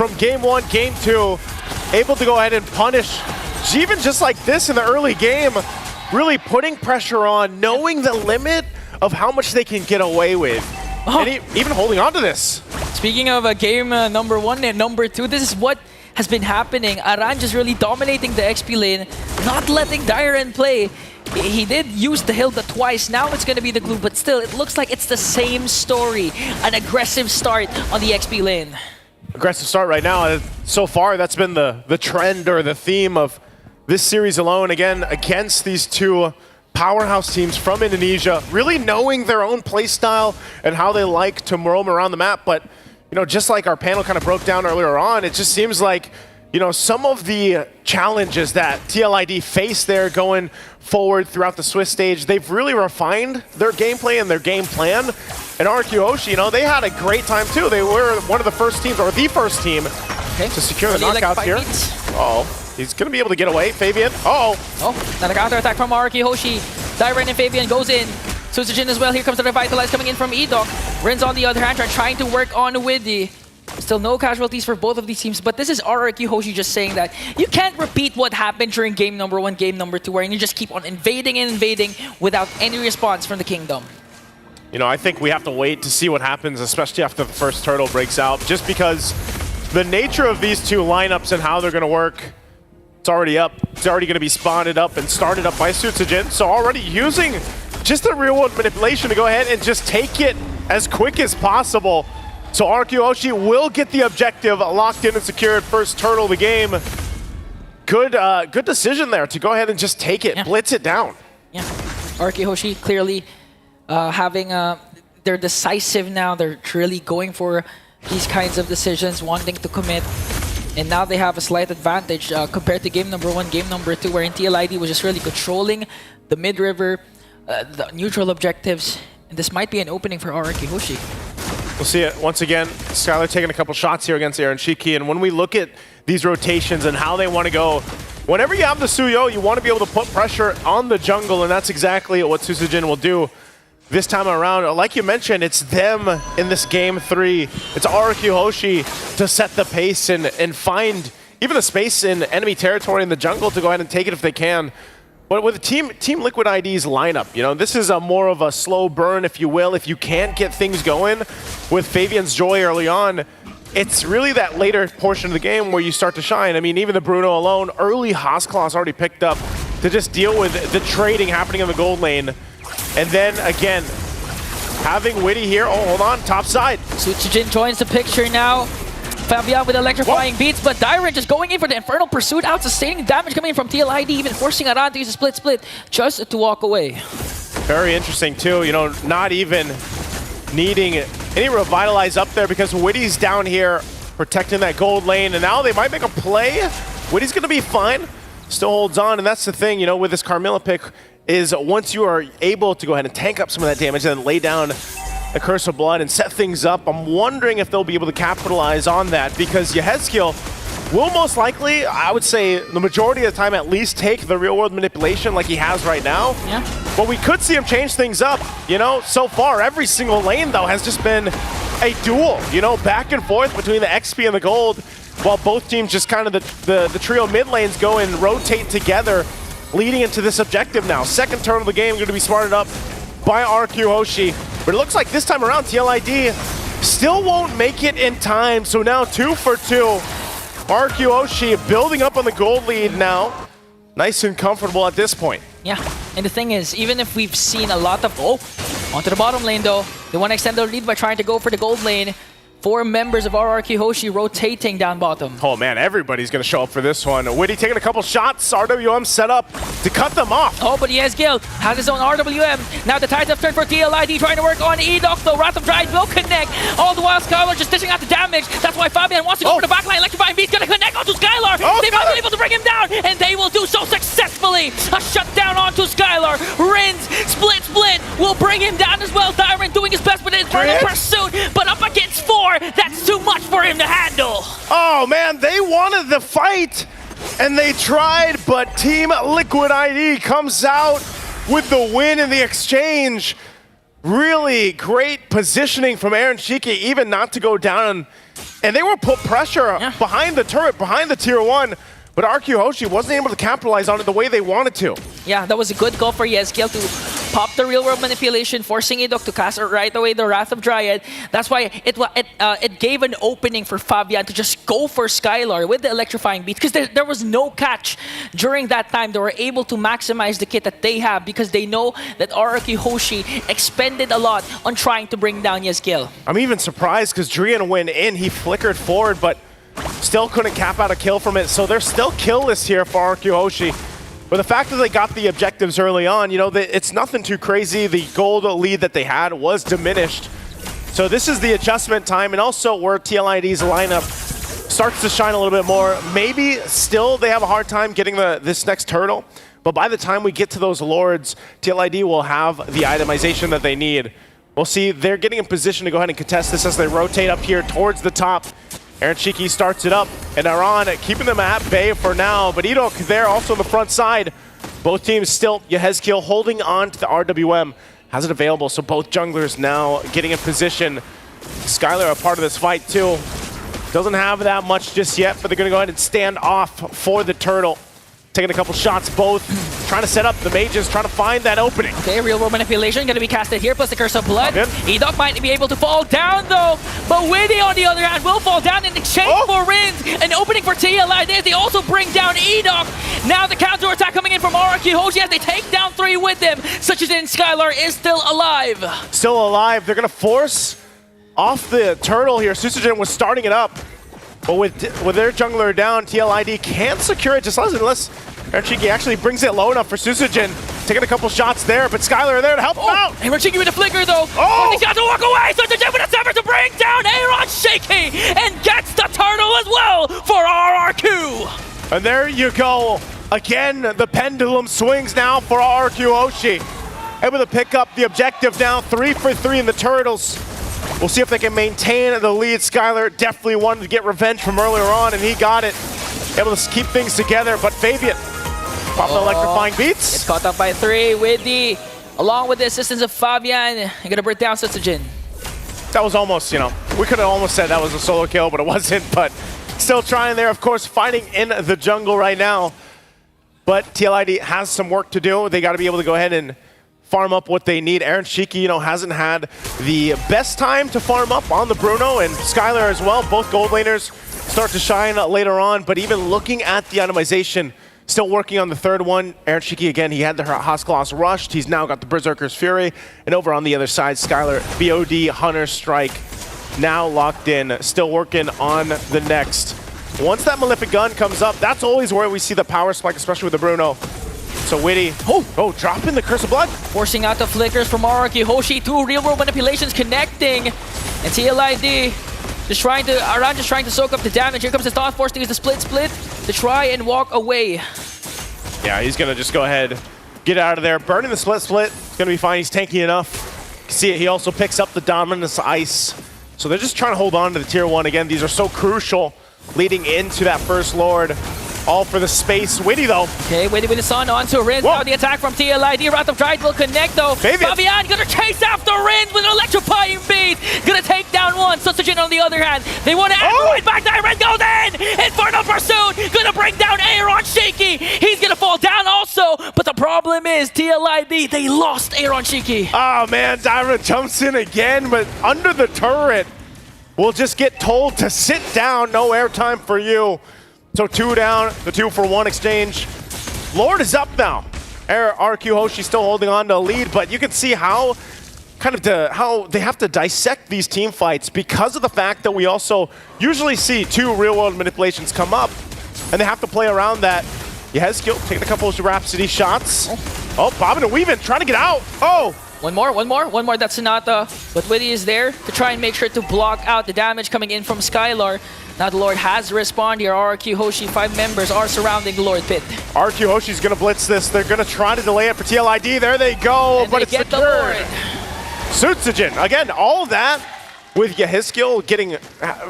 from game 1, game 2, able to go ahead and punish even just like this in the early game, really putting pressure on, knowing the limit of how much they can get away with, and even holding on to this. Speaking of game number 1 and number 2, this is what has been happening. Aran just really dominating the XP lane, not letting Dyren play. He did use the Hilda twice, now it's going to be the glue, but still, it looks like it's the same story. An aggressive start on the XP lane. Aggressive start right now. So far, that's been the trend or the theme of this series alone, again, against these two powerhouse teams from Indonesia, really knowing their own play style and how they like to roam around the map. But, you know, just like our panel kind of broke down earlier on, it just seems like, you know, some of the challenges that TLID face there going forward throughout the Swiss stage, they've really refined their gameplay and their game plan. And RQ Hoshi, you know, they had a great time too. They were one of the first teams, or the first team, to secure the knockouts here. Oh. He's going to be able to get away. Fabian. Oh, not a counter attack from RQ Hoshi. Dyren and Fabian goes in. Susujin as well. Here comes the Revitalize coming in from Edok. Rins on the other hand trying to work on Widdy. Still no casualties for both of these teams, but this is RQ Hoshi just saying that you can't repeat what happened during game number 1, game number 2, where you just keep on invading and invading without any response from the Kingdom. You know, I think we have to wait to see what happens, especially after the first turtle breaks out, just because the nature of these two lineups and how they're going to work. It's already up. It's already going to be spawned up and started up by Sutsujin. So already using just the real-world manipulation to go ahead and just take it as quick as possible. So RQ Hoshi will get the objective locked in and secured. First turtle of the game. Good decision there to go ahead and just take it, blitz it down. Yeah, RQ Hoshi clearly having they're decisive now. They're really going for these kinds of decisions, wanting to commit. And now they have a slight advantage compared to game number 1, game number 2, wherein TLID was just really controlling the mid-river, the neutral objectives. And this might be an opening for RQ Hoshi. We'll see it once again. Skylar taking a couple shots here against Aaron Shiki. And when we look at these rotations and how they want to go, whenever you have the Suyo, you want to be able to put pressure on the jungle. And that's exactly what Susujin will do this time around. Like you mentioned, it's them in this game 3. It's RQ Hoshi to set the pace and find even the space in enemy territory in the jungle to go ahead and take it if they can. But with Team Liquid ID's lineup, you know, this is a more of a slow burn, if you will. If you can't get things going with Fabian's Joy early on, it's really that later portion of the game where you start to shine. I mean, even the Bruno alone, early Haasklaus already picked up to just deal with the trading happening in the gold lane. And then again, having Widdy here. Oh, hold on, top side. Sutsujin joins the picture now. Fabian with electrifying beats, but Dyren just going in for the Infernal Pursuit out, sustaining damage coming in from TLID, even forcing Aran to use a split just to walk away. Very interesting too, you know, not even needing any Revitalize up there because Widdy's down here protecting that gold lane, and now they might make a play. Widdy's gonna be fine, still holds on, and that's the thing, you know, with this Carmilla pick, is once you are able to go ahead and tank up some of that damage and then lay down a Curse of Blood and set things up, I'm wondering if they'll be able to capitalize on that, because Yehezkiel will most likely, I would say the majority of the time at least, take the real world manipulation like he has right now. Yeah. But we could see him change things up, you know? So far, every single lane though has just been a duel, you know, back and forth between the XP and the gold, while both teams just kind of the trio mid lanes go and rotate together, leading into this objective now. Second turn of the game going to be smarted up by RQ Hoshi. But it looks like this time around, TLID still won't make it in time. So now 2 for 2. RQ Hoshi building up on the gold lead now. Nice and comfortable at this point. Yeah, and the thing is, even if we've seen a lot of... Oh, onto the bottom lane though. They want to extend their lead by trying to go for the gold lane. 4 members of RQ Hoshi rotating down bottom. Oh man, everybody's going to show up for this one. Widdy taking a couple shots, RWM set up to cut them off. Oh, but Yehezkiel has his own RWM. Now the tides have turned for TLID, trying to work on Edok though. Wrath of Dryad will connect. All the while Skylar just dishing out the damage. That's why Fabian wants to go for the backline. Electrifying Beat's going to connect onto Skylar. They might be able to bring him down, and they will do so successfully. A shutdown onto Skylar. Rins, split, will bring him down as well. Dyren doing his best with his Infernal Pursuit, but up against 4, that's too much for him to handle. Oh man, they wanted the fight, and they tried, but Team Liquid ID comes out with the win in the exchange. Really great positioning from Aaron Shiki, even not to go down And they were put pressure behind the turret, behind the tier 1, but RQ Hoshi wasn't able to capitalize on it the way they wanted to. Yeah, that was a good call for Yesgiel to pop the real world manipulation, forcing Idok to cast right away the Wrath of Dryad. That's why it gave an opening for Fabian to just go for Skylar with the electrifying beats, because there was no catch during that time. They were able to maximize the kit that they have because they know that RQ Hoshi expended a lot on trying to bring down Yesgiel. I'm even surprised because Drian went in, he flickered forward, but still couldn't cap out a kill from it. So they're still killless here for RQ Hoshi. But the fact that they got the objectives early on, you know, it's nothing too crazy. The gold lead that they had was diminished. So this is the adjustment time, and also where TLID's lineup starts to shine a little bit more. Maybe still they have a hard time getting this next turtle, but by the time we get to those lords, TLID will have the itemization that they need. We'll see they're getting in position to go ahead and contest this as they rotate up here towards the top. Aaron Shiki starts it up, and Aran keeping them at bay for now, but Idok there also on the front side. Both teams still, Yehezkiel holding on to the RWM, has it available, so both junglers now getting in position. Skylar a part of this fight too. Doesn't have that much just yet, but they're gonna go ahead and stand off for the turtle. Taking a couple shots, both trying to set up the mages, trying to find that opening. Okay, real world manipulation gonna be casted here, plus the Curse of Blood. Idok might be able to fall down though, but Winnie on the other hand will fall down in exchange for Rins. An opening for TLID. They also bring down Idok. Now the counter attack coming in from RQ Hoshi as they take down 3 with them. Such as in Skylar is still alive. Still alive. They're gonna force off the turtle here. Susagen was starting it up. But with their jungler down, TLID can't secure it just unless Aaronchiki actually brings it low enough for Susagen. Taking a couple shots there, but Skylar there to help him out. And Aaronchiki with a flicker though. He's got to walk away. Susagen with a sever to bring down Aaron Shaky and gets the turtle as well for RRQ. And there you go. Again, the pendulum swings now for RQ Hoshi. Able to pick up the objective now, 3 for 3 in the turtles. We'll see if they can maintain the lead. Skylar definitely wanted to get revenge from earlier on, and he got it. Able to keep things together, but Fabian popping electrifying beats. It's caught up by 3 with along with the assistance of Fabian. You're gonna break down Susagen. That was almost, you know, we could have almost said that was a solo kill, but it wasn't. But still trying there, of course, fighting in the jungle right now. But TLID has some work to do. They got to be able to go ahead and farm up what they need. Aaron Shiki, you know, hasn't had the best time to farm up on the Bruno, and Skylar as well. Both gold laners start to shine later on, but even looking at the itemization, still working on the third one. Aaron Shiki, again, he had the Haskaloss rushed. He's now got the Berserker's Fury. And over on the other side, Skylar, BOD, Hunter Strike, now locked in, still working on the next. Once that Malefic Gun comes up, that's always where we see the power spike, especially with the Bruno. So Witty, dropping the Curse of Blood. Forcing out the flickers from RRQ Hoshi. 2 real world manipulations connecting. And TLID just trying to soak up the damage. Here comes the Thought Force to use the split to try and walk away. Yeah, he's gonna just go ahead, get out of there. Burning the split. It's gonna be fine, he's tanky enough. You can see it, he also picks up the Dominus Ice. So they're just trying to hold on to the tier 1. Again, these are so crucial leading into that first Lord. All for the space. Witty though. Okay, Witty with the Sun onto Rins. Now the attack from TLID. Wrath of Dryad will connect though. Fabian gonna chase after Rins with an electrifying beat. Gonna take down one. Susagen on the other hand. They want to right back there. Rins goes in. Infernal Pursuit. Gonna bring down Aaron Shaky. He's gonna fall down also. But the problem is TLID. They lost Aaron Shaky. Oh man, Dyra jumps in again, but under the turret. We'll just get told to sit down. No airtime for you. So 2 down, the 2 for 1 exchange. Lord is up now. RQ Hoshi still holding on to a lead, but you can see how how they have to dissect these team fights because of the fact that we also usually see 2 real-world manipulations come up, and they have to play around that. Yehezkiel taking a couple of Rhapsody shots. Bobbing and weaving, trying to get out. One more. That's Sonata. But Witty is there to try and make sure to block out the damage coming in from Skylar. Now the Lord has respawned here. RRQ Hoshi, 5 members are surrounding the Lord Pit. RQ Hoshi's gonna blitz this. They're gonna try to delay it for TLID. There they go, but it's secured. Susagen, again, all of that with Yehezkiel getting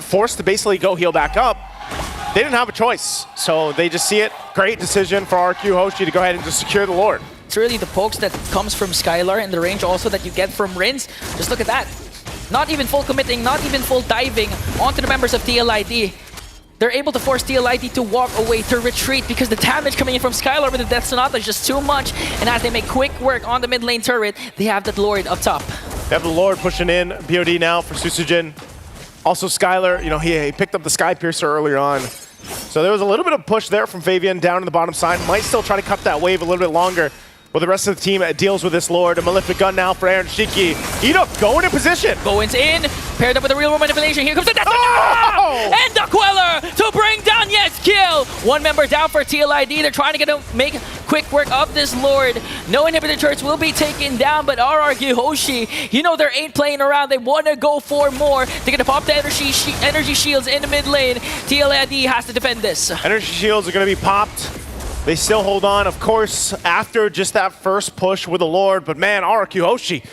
forced to basically go heal back up. They didn't have a choice, so they just see it. Great decision for RQ Hoshi to go ahead and just secure the Lord. It's really the pokes that comes from Skylar and the range also that you get from Rins. Just look at that. not even full committing, not even full diving onto the members of TLID. They're able to force TLID to walk away, to retreat, because the damage coming in from Skylar with the Death Sonata is just too much. And as they make quick work on the mid lane turret, they have that Lord up top. They have the Lord pushing in BOD now for Susujin. Also Skylar, you know, he picked up the Sky Piercer earlier on. So there was a little bit of push there from Fabian down to the bottom side. Might still try to cut that wave a little bit longer. Well, the rest of the team deals with this Lord. A Malefic Gun now for Aaron Shiki. Edok going in position. Bowens in, paired up with a real room manipulation. Here comes the Death Oh! and the Queller to bring down Kill. One member down for TLID. They're trying to get to make quick work of this Lord. No inhibitor turrets will be taken down, but RRQ Hoshi, you know, they ain't playing around. They want to go for more. They're going to pop the energy shields in the mid lane. TLID has to defend this. Energy shields are going to be popped. They still hold on, of course, after just that first push with the Lord. But man, RRQ Hoshi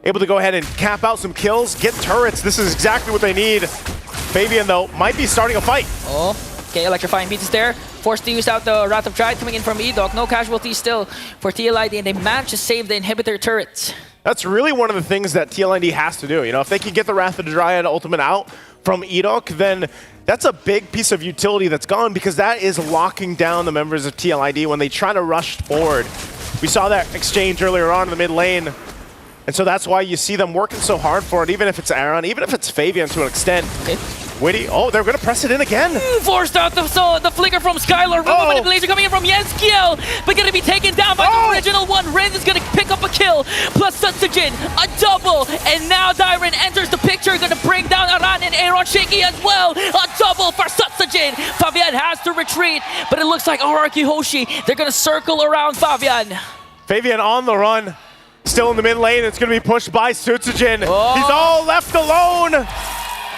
able to go ahead and cap out some kills, get turrets. This is exactly what they need. Fabian, though, might be starting a fight. Oh, okay, electrifying beats is there. Forced to use out the Wrath of Pride coming in from Edok. No casualties still for TLID, and they managed to save the inhibitor turrets. That's really one of the things that TLID has to do. You know, if they can get the Wrath of the Dryad ultimate out from Edok, then that's a big piece of utility that's gone, because that is locking down the members of TLID when they try to rush forward. We saw that exchange earlier on in the mid lane, and so that's why you see them working so hard for it, even if it's Aaron, even if it's Fabian to an extent. Okay. Witty, oh, they're going to press it in again. Forced out the flicker from Skylar. Room manipulation coming in from Kill, but going to be taken down by the original one. Rin is going to pick up a kill, plus Sutsujin, a double, and now Dyron enters the picture, going to bring down Aran and Aaron Shaky as well. A double for Sutsujin. Fabian has to retreat, but it looks like RRQ Hoshi, they're going to circle around Fabian. Fabian on the run, still in the mid lane. It's going to be pushed by Sutsujin. Oh. He's all left alone.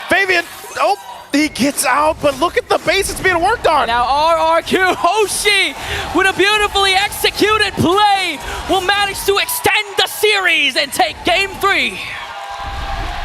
Fabian, oh, he gets out, but look at the base it's being worked on. Now RRQ Hoshi, with a beautifully executed play, will manage to extend the series and take game 3.